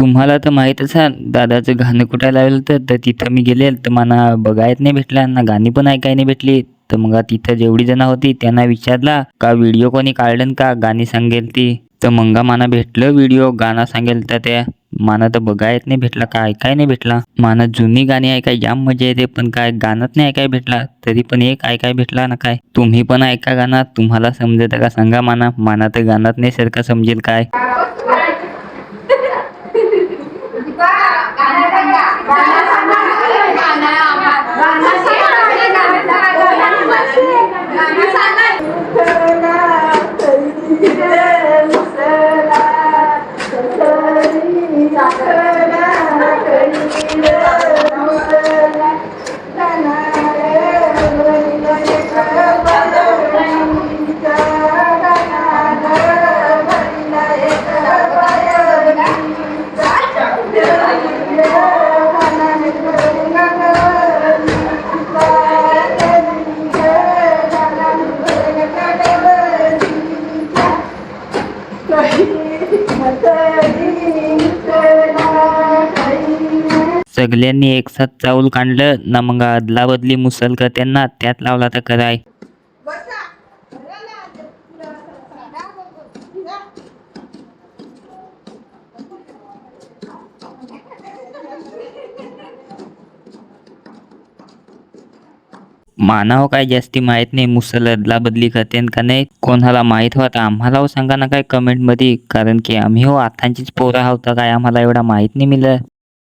तुम्हाला तर माहीतच आहे दादाचं गाणं कुठे लावलं होतं, तर तिथं मी गेले तर मला बघायला नाही भेटला ना गाणी पण ऐकायला नाही भेटली. तर मग तिथं जेवढी जण होती त्यांना विचारला का व्हिडिओ कोणी काढलं का गाणी सांगेल ती. तर मग मला भेटलं व्हिडिओ गाणं सांगेल तर त्या मला तर बघायला नाही भेटला का ऐकाय नाही भेटला. मला जुनी गाणी ऐकाय जाम मजा येते पण काय गाणंच नाही ऐकाय भेटला. तरी पण एक ऐकाय भेटला ना काय. तुम्ही पण ऐका गाणं तुम्हाला समजत का सांगा मला तर गाणंच नाही सारखं समजेल काय. सगळ्यांनी एकसाथ चावल काढलं ना मग अदला बदली मुसलका त्यांना त्यात लावला तर कराय. मानाव काय जास्ती माहित नाही मुसल अदला बदली करते का नाही. कोणाला माहित होता आम्हाला सांगा ना काय कमेंट मध्ये, कारण की आम्ही हो आताचीच पोरं आहोत काय आम्हाला एवढा माहित नाही मिळत.